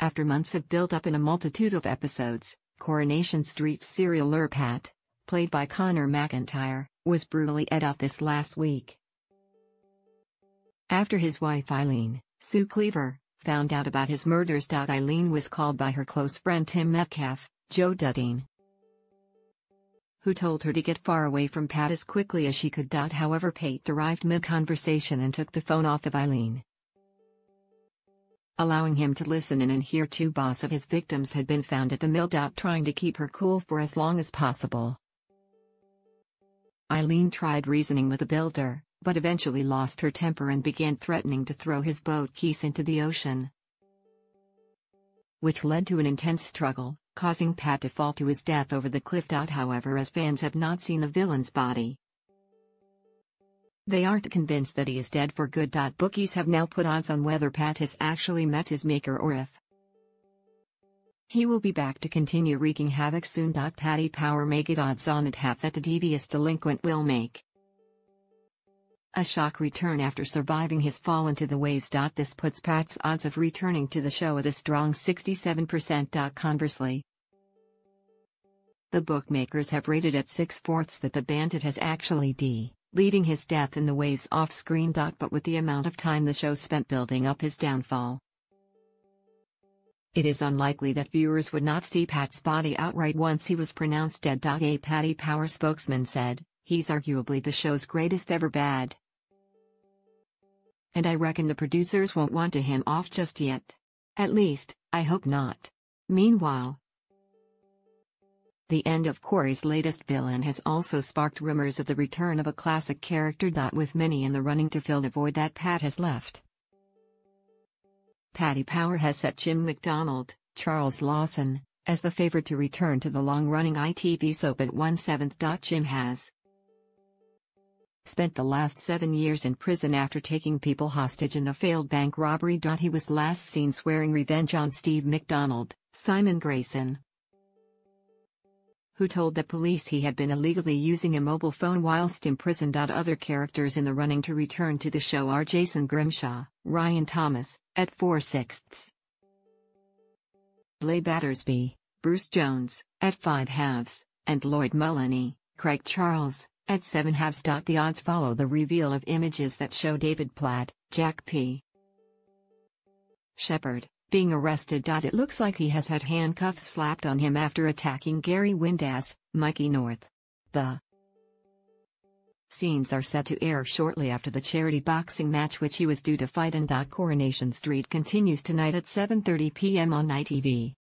After months of build-up in a multitude of episodes, Coronation Street's serial Pat, played by Connor McIntyre, was brutally ed off this last week. After his wife Eileen, Sue Cleaver, found out about his murders. Eileen was called by her close friend Tim Metcalf, Joe Dudding, who told her to get far away from Pat as quickly as she could. However, Pat arrived mid-conversation and took the phone off of Eileen, allowing him to listen in and hear two of his victims had been found at the mill. Trying to keep her cool for as long as possible, Eileen tried reasoning with the builder, but eventually lost her temper and began threatening to throw his boat keys into the ocean, which led to an intense struggle, causing Pat to fall to his death over the cliff. However, as fans have not seen the villain's body, they aren't convinced that he is dead for good. Bookies have now put odds on whether Pat has actually met his maker or if he will be back to continue wreaking havoc soon. Paddy Power may get odds on at half that the devious delinquent will make a shock return after surviving his fall into the waves. This puts Pat's odds of returning to the show at a strong 67%. Conversely, the bookmakers have rated at 6/4 that the bandit has actually leading his death in the waves off-screen. But with the amount of time the show spent building up his downfall, it is unlikely that viewers would not see Pat's body outright once he was pronounced dead. A Paddy Power spokesman said, "He's arguably the show's greatest ever bad, and I reckon the producers won't want to him off just yet. At least, I hope not." Meanwhile, the end of Corey's latest villain has also sparked rumors of the return of a classic character. With many in the running to fill the void that Pat has left, Paddy Power has set Jim McDonald, Charles Lawson, as the favorite to return to the long-running ITV soap at 1/7. Jim has spent the last 7 years in prison after taking people hostage in a failed bank robbery. He was last seen swearing revenge on Steve McDonald, Simon Grayson, who told the police he had been illegally using a mobile phone whilst imprisoned. Other characters in the running to return to the show are Jason Grimshaw, Ryan Thomas, at 4/6, Leigh Battersby, Bruce Jones, at 5/2, and Lloyd Mullany, Craig Charles, at 7/2. The odds follow the reveal of images that show David Platt, Jack P. Shepard, being arrested. It looks like he has had handcuffs slapped on him after attacking Gary Windass, Mikey North. The scenes are set to air shortly after the charity boxing match which he was due to fight in. Coronation Street continues tonight at 7:30 p.m. on ITV.